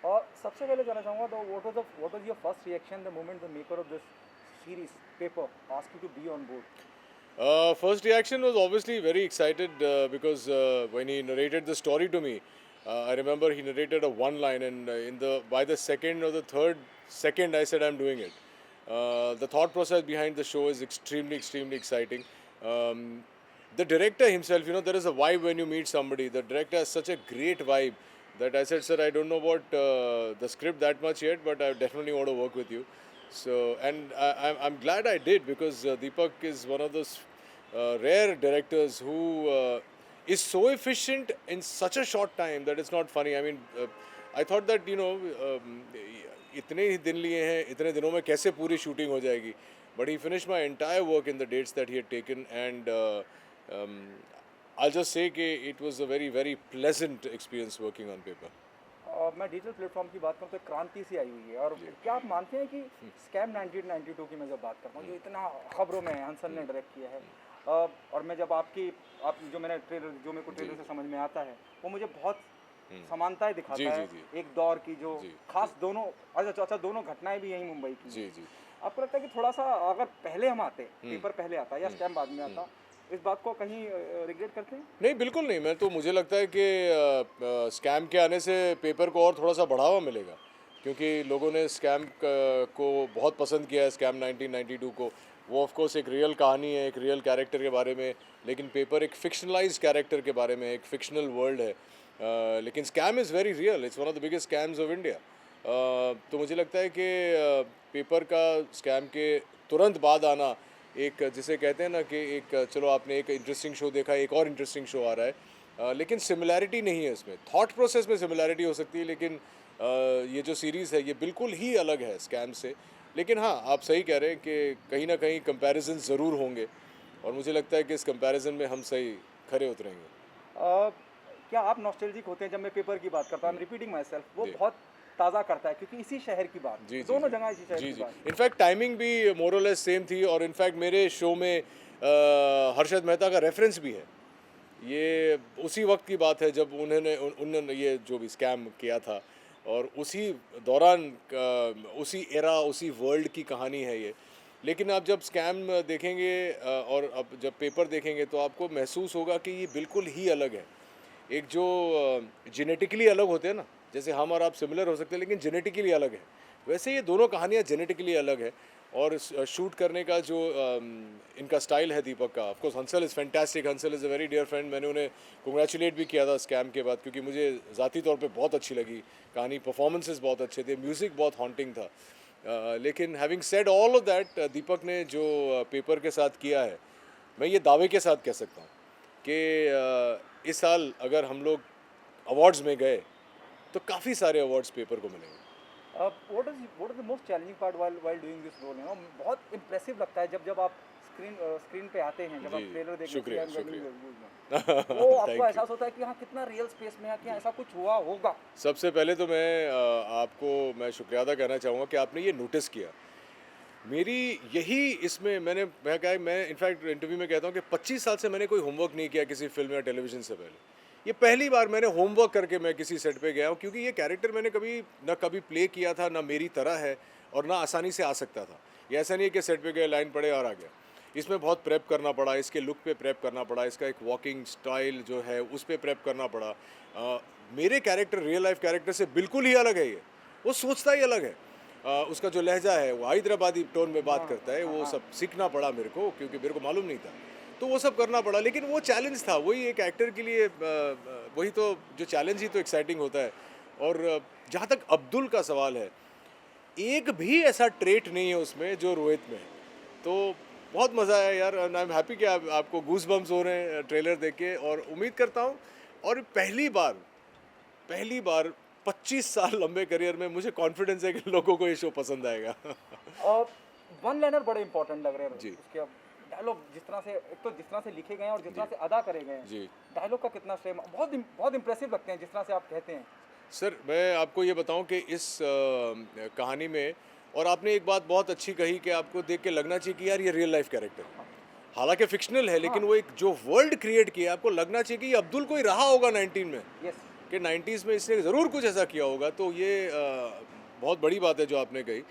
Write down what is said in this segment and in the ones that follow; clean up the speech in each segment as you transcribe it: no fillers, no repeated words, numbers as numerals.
और सबसे पहले जानना चाहूँगा तो what was your first reaction the moment the maker of this series Paper ask you to be on board? First reaction was obviously very excited because when he narrated the story to me, I remember he narrated a one line, and in the by the second or the third second, I said I'm doing it. The thought process behind the show is extremely exciting. Um, the director himself, there is a vibe when you meet somebody. The director has such a great vibe that I said, sir, I don't know about the script that much yet, but I definitely want to work with you. So, and I'm glad I did because Deepak is one of those rare directors who is so efficient in such a short time that it's not funny. I mean, I thought that इतने ही दिन लिए हैं, इतने दिनों में कैसे पूरी shooting हो जाएगी. But he finished my entire work in the dates that he had taken, and um, I'll just say कि it was a very pleasant experience working on paper. मैं डिजिटल प्लेटफॉर्म की बात करूँ तो एक क्रांति सी आई हुई है। और क्या आप मानते हैं कि स्कैम 1992 की मैं जब बात करता हूँ जो इतना खबरों में है, हंसन ने डायरेक्ट किया है, और मैं जब आप जो मैंने ट्रेलर जो मेरे को ट्रेलर से समझ में आता है वो मुझे बहुत समानताएं दिखाता है एक दौर की जो खास दोनों अच्छा दोनों घटनाएं भी यहीं मुंबई की। जी जी। आपको लगता है कि थोड़ा सा अगर पहले हम आते, पेपर पहले आता या स्कैम बाद में आता, इस बात को कहीं रिग्रेट करते हैं? नहीं, बिल्कुल नहीं। मैं तो मुझे लगता है कि स्कैम के आने से पेपर को और थोड़ा सा बढ़ावा मिलेगा, क्योंकि लोगों ने स्कैम को बहुत पसंद किया है, स्कैम 1992 को। वो ऑफ कोर्स एक रियल कहानी है, एक रियल कैरेक्टर के बारे में, लेकिन पेपर एक फिक्शनलाइज कैरेक्टर के बारे में, एक फिक्शनल वर्ल्ड है। लेकिन scam is very real, it's one of the biggest scams of India. तो मुझे लगता है कि पेपर का स्कैम के तुरंत बाद आना, एक जिसे कहते हैं ना कि एक चलो आपने एक इंटरेस्टिंग शो देखा, एक और इंटरेस्टिंग शो आ रहा है, लेकिन सिमिलैरिटी नहीं है इसमें। थॉट प्रोसेस में सिमिलैरिटी हो सकती है, लेकिन ये जो सीरीज़ है ये बिल्कुल ही अलग है स्कैम से। लेकिन हाँ, आप सही कह रहे हैं कि कहीं ना कहीं कंपैरिजन ज़रूर होंगे, और मुझे लगता है कि इस कंपैरिजन में हम सही खरे उतरेंगे। क्या आप नॉस्टैल्जिक होते हैं जब मैं पेपर की बात करता हूँ? रिपीटिंग माई सेल्फ, वो जी बहुत ताज़ा करता है क्योंकि इसी शहर की बात, जी जी दोनों जी जगह इसी शहर जी की जी। बात। इनफैक्ट टाइमिंग भी मोरलेस सेम थी, और इनफैक्ट मेरे शो में हर्षद मेहता का रेफरेंस भी है। ये उसी वक्त की बात है जब उन्होंने ये जो भी स्कैम किया था, और उसी दौरान उसी एरा, उसी वर्ल्ड की कहानी है ये। लेकिन आप जब स्कैम देखेंगे और अब जब पेपर देखेंगे तो आपको महसूस होगा कि ये बिल्कुल ही अलग है। एक जो जेनेटिकली अलग होते हैं ना, जैसे हम और आप सिमिलर हो सकते हैं लेकिन जेनेटिकली अलग है, वैसे ये दोनों कहानियाँ जेनेटिकली अलग है। और शूट करने का जो इनका स्टाइल है दीपक का, of course Hansal is fantastic, Hansal is a very dear friend. मैंने उन्हें कंग्रेचुलेट भी किया था स्कैम के बाद, क्योंकि मुझे ज़ाती तौर पे बहुत अच्छी लगी कहानी, परफॉर्मेंसेस बहुत अच्छे थे, म्यूज़िक बहुत हॉन्टिंग था। लेकिन having said all of that, Deepak ने जो पेपर के साथ किया है, मैं ये दावे के साथ कह सकता हूँ कि इस साल अगर हम लोग अवार्ड्स में गए तो काफ़ी सारे अवार्ड्स पेपर को मिलेंगे। What is the most challenging part while doing this role? बहुत इंप्रेसिव लगता है जब आप स्क्रीन पे आते हैं, जब आप जी, ट्रेलर देखते शुक्रिया हैं शुक्रिया। वो आपको थैंक यू। एहसास होता है कि हाँ कितना रियल स्पेस में है, कि हाँ, ऐसा कुछ हुआ होगा। सबसे पहले तो मैं शुक्रिया अदा करना चाहूँगा कि आपने ये नोटिस किया। मेरी यही इसमें मैं इनफैक्ट इंटरव्यू में कहता हूँ कि 25 साल से मैंने कोई होमवर्क नहीं किया किसी फिल्म या टेलीविज़न से पहले। ये पहली बार मैंने होमवर्क करके मैं किसी सेट पे गया हूँ, क्योंकि ये कैरेक्टर मैंने कभी प्ले किया था, ना मेरी तरह है, और ना आसानी से आ सकता था। ये ऐसा नहीं है कि सेट पे गए, लाइन पढ़े और आ गया। इसमें बहुत प्रेप करना पड़ा, इसके लुक पे प्रेप करना पड़ा, इसका एक वॉकिंग स्टाइल जो है उस पे प्रेप करना पड़ा। मेरे कैरेक्टर रियल लाइफ कैरेक्टर से बिल्कुल ही अलग है ये, वो सोचता ही अलग है। उसका जो लहजा है वो हैदराबादी टोन में बात करता है, वो सब सीखना पड़ा मेरे को, क्योंकि मेरे को मालूम नहीं था, तो वो सब करना पड़ा। लेकिन वो चैलेंज था, वही एक एक्टर के लिए वही तो जो चैलेंज ही तो एक्साइटिंग होता है। और जहाँ तक अब्दुल का सवाल है, एक भी ऐसा ट्रेट नहीं है उसमें जो रोहित में है। तो बहुत मज़ा आया यार, एंड आई एम हैप्पी कि आपको गूज बम्स हो रहे हैं ट्रेलर देख के, और उम्मीद करता हूँ, और पहली बार 25 साल लंबे करियर में मुझे कॉन्फिडेंस है कि लोगों को ये शो पसंद आएगा। और वन लाइनर बड़े इंपॉर्टेंट लग रहे हैं जी उसके। अब डायलॉग जिस तरह से, एक तो जिस तरह से लिखे गए हैं और जिस तरह से अदा करे गए हैं, जी डायलॉग का कितना श्रेय, बहुत इंप्रेसिव लगते हैं जिस तरह से आप कहते हैं। सर, मैं आपको ये बताऊं कि इस कहानी में, और आपने एक बात बहुत अच्छी कही कि आपको देख के लगना चाहिए कि यार ये रियल लाइफ कैरेक्टर है। हालांकि फिक्शनल है, हाँ। लेकिन वो एक जो वर्ल्ड क्रिएट किया, आपको लगना चाहिए कि ये अब्दुल कोई रहा होगा 19 में। यस। कि 90s में इसने ज़रूर कुछ ऐसा किया होगा, तो ये बहुत बड़ी बात है जो आपने कही।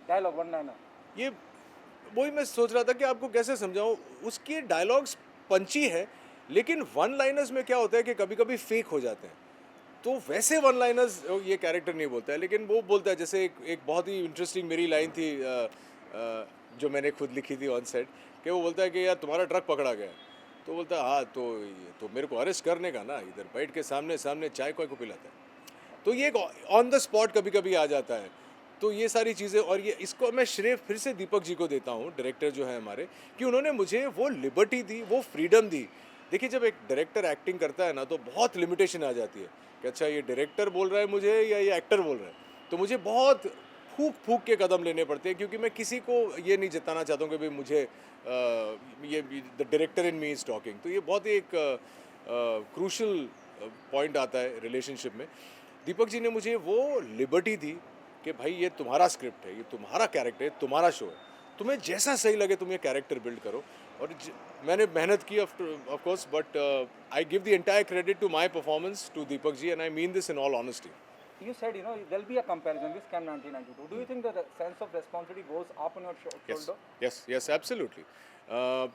Dialogue one liner. ये वही मैं सोच रहा था कि आपको कैसे समझाऊं, उसके डायलॉग्स पंची है, लेकिन वन लाइनर्स में क्या होता है कि कभी कभी फेक हो जाते हैं। तो वैसे वन लाइनर्स ये कैरेक्टर नहीं बोलता है, लेकिन वो बोलता है। जैसे एक बहुत ही इंटरेस्टिंग मेरी लाइन थी जो मैंने खुद लिखी थी ऑन सेट, कि वो बोलता है कि यार तुम्हारा ट्रक पकड़ा गया है। तो बोलता है हाँ, तो ये तो मेरे को अरेस्ट करने का ना, इधर बैठ के सामने सामने चाय को पिलाता है। तो ये ऑन द स्पॉट कभी कभी आ जाता है। तो ये सारी चीज़ें, और ये इसको मैं श्रेय फिर से दीपक जी को देता हूँ, डायरेक्टर जो है हमारे, कि उन्होंने मुझे वो लिबर्टी दी, वो फ्रीडम दी। देखिए, जब एक डायरेक्टर एक्टिंग करता है ना, तो बहुत लिमिटेशन आ जाती है कि अच्छा ये डायरेक्टर बोल रहा है मुझे या ये एक्टर बोल रहा है। तो मुझे बहुत फूक फूक के कदम लेने पड़ते हैं, क्योंकि मैं किसी को ये नहीं जताना चाहता हूँ कि भाई मुझे ये the director in me is talking. तो ये बहुत ही एक क्रूशल पॉइंट आता है रिलेशनशिप में। दीपक जी ने मुझे वो लिबर्टी दी कि भाई ये तुम्हारा स्क्रिप्ट है, ये तुम्हारा कैरेक्टर है, तुम्हारा शो है, तुम्हें जैसा सही लगे तुम ये कैरेक्टर बिल्ड करो। और मैंने मेहनत की of course, but I give the entire credit to my performance to Deepak ji, and I mean this in all honesty. You said, there'll be a comparison with Scam 1992. Do you think the sense of responsibility goes up on your shoulder? Yes absolutely.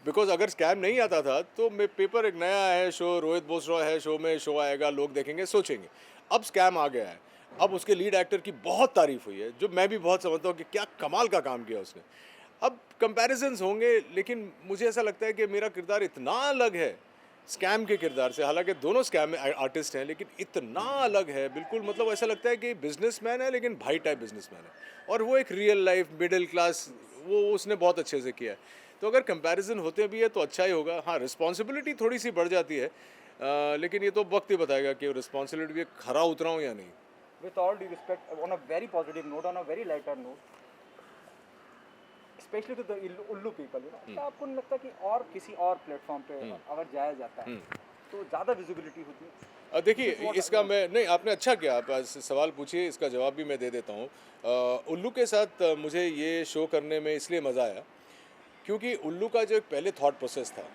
Because अगर scam नहीं आता था तो मैं paper एक नया है show, Rohit बोसरॉय है शो में, शो आएगा, लोग देखेंगे, सोचेंगे। अब स्कैम आ गया है, अब उसके लीड एक्टर की बहुत तारीफ हुई है, जो मैं भी बहुत समझता हूँ कि क्या कमाल का काम किया उसने। अब कंपैरिजन्स होंगे, लेकिन मुझे ऐसा लगता है कि मेरा किरदार इतना अलग है स्कैम के किरदार से। हालांकि दोनों स्कैम में आर्टिस्ट हैं, लेकिन इतना अलग है बिल्कुल। मतलब ऐसा लगता है कि बिजनेसमैन है, लेकिन भाई टाइप बिजनेसमैन है, और वो एक रियल लाइफ मिडिल क्लास, वो उसने बहुत अच्छे से किया है। तो अगर कंपैरिजन होते भी है तो अच्छा ही होगा। हाँ, रिस्पॉन्सिबिलिटी थोड़ी सी बढ़ जाती है, लेकिन ये तो वक्त ही बताएगा कि रिस्पॉन्सिबिलिटी भी खरा उतरा हूँ या नहीं। With all due respect, on a very positive note, on a very lighter note, specially to the Ullu people, क्या आपको नहीं लगता कि और किसी और प्लेटफॉर्म पे अगर जाया जाता है तो ज़्यादा विजिबिलिटी होती है? देखिए, इसका मैं नहीं, आपने अच्छा किया, आप सवाल पूछिए, इसका जवाब भी मैं दे देता हूँ। उल्लू के साथ मुझे ये शो करने में इसलिए मज़ा आया क्योंकि उल्लू का जो एक पहले थॉट प्रोसेस था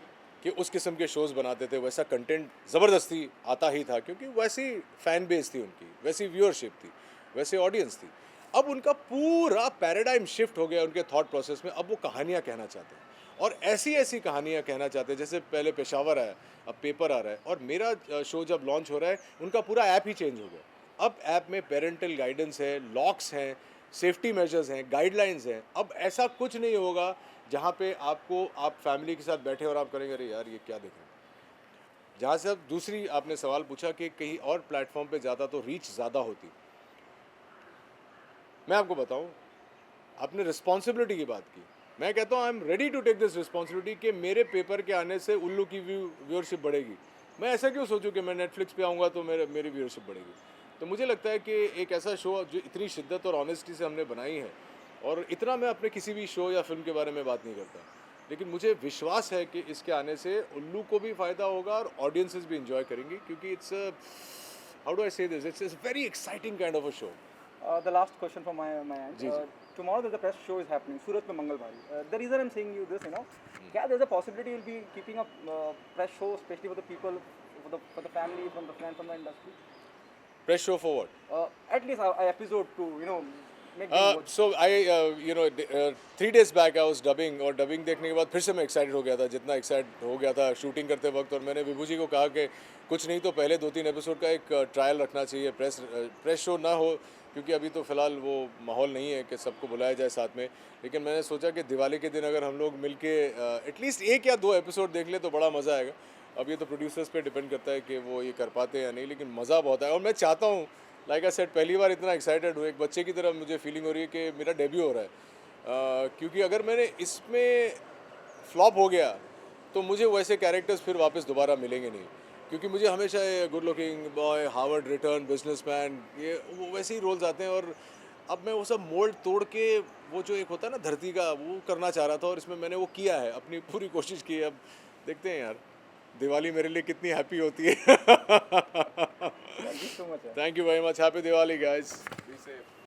कि उस किस्म के शोज़ बनाते थे, वैसा कंटेंट ज़बरदस्ती आता ही था, क्योंकि वैसी फ़ैन बेस थी उनकी, वैसी व्यूअरशिप थी, वैसे ऑडियंस थी। अब उनका पूरा पैराडाइम शिफ्ट हो गया उनके थॉट प्रोसेस में। अब वो कहानियाँ कहना चाहते हैं, और ऐसी ऐसी कहानियाँ कहना चाहते हैं। जैसे पहले पेशावर आया, अब पेपर आ रहा है, और मेरा शो जब लॉन्च हो रहा है, उनका पूरा ऐप ही चेंज हो गया। अब ऐप में पेरेंटल गाइडेंस है, लॉक्स हैं, सेफ्टी मेजर्स हैं, गाइडलाइंस हैं। अब ऐसा कुछ नहीं होगा जहाँ पे आप फैमिली के साथ बैठे और आप करेंगे अरे यार ये क्या देख रहे हैं। जहाँ से अब दूसरी आपने सवाल पूछा कि कहीं और प्लेटफॉर्म पे जाता तो रीच ज़्यादा होती। मैं आपको बताऊं, आपने रिस्पॉन्सिबिलिटी की बात की, मैं कहता हूँ I am ready to take this responsibility कि मेरे पेपर के आने से उल्लू की व्यूअरशिप बढ़ेगी। मैं ऐसा क्यों सोचूं कि मैं नेटफ्लिक्स पे आऊँगा तो मेरी व्यूअरशिप बढ़ेगी। तो मुझे लगता है कि एक ऐसा शो जो इतनी शिद्दत और ऑनेस्टी से हमने बनाई है, और इतना मैं अपने किसी भी शो या फिल्म के बारे में बात नहीं करता, लेकिन मुझे विश्वास है कि इसके आने से उल्लू को भी फ़ायदा होगा और ऑडियंसेस भी इंजॉय करेंगी, क्योंकि इट्स हाउ डू आई से this, it's very exciting kind of a show. The last question from my end. Tomorrow there's a press show is happening, Surat mein Mangalbari. The reason I'm saying you this, yeah, there's a possibility you'll be keeping a press show, especially for the people, for the family, from the friends, from the industry. Press show for what? At least a episode to, make them watch. So I 3 days back I was dubbing, और dubbing देखने के बाद फिर से मैं excited हो गया था, जितना एक्साइट हो गया था शूटिंग करते वक्त। और मैंने विभू जी को कहा कि कुछ नहीं तो पहले 2-3 एपिसोड का एक ट्रायल रखना चाहिए, प्रेस शो ना हो, क्योंकि अभी तो फ़िलहाल वो माहौल नहीं है कि सबको बुलाया जाए साथ में। लेकिन मैंने सोचा कि दिवाली के दिन अगर हम लोग मिल के एटलीस्ट 1 या 2 एपिसोड देख ले तो बड़ा मज़ा आएगा। अब ये तो प्रोड्यूसर्स पे डिपेंड करता है कि वो ये कर पाते हैं या नहीं, लेकिन मज़ा बहुत है। और मैं चाहता हूँ, लाइक आई सेड, पहली बार इतना एक्साइटेड हूँ, एक बच्चे की तरह मुझे फीलिंग हो रही है कि मेरा डेब्यू हो रहा है। क्योंकि अगर मैंने इसमें फ्लॉप हो गया तो मुझे वैसे कैरेक्टर्स फिर वापस दोबारा मिलेंगे नहीं, क्योंकि मुझे हमेशा ये good looking boy, Harvard return businessman, ये वो वैसे ही रोल्स आते हैं। और अब मैं वो सब मोल्ड तोड़ के वो जो एक होता है ना धरती का, वो करना चाह रहा था, और इसमें मैंने वो किया है, अपनी पूरी कोशिश की है। अब देखते हैं यार दिवाली मेरे लिए कितनी हैप्पी होती है। Thank you so much. Thank you very much, happy Diwali guys, be safe.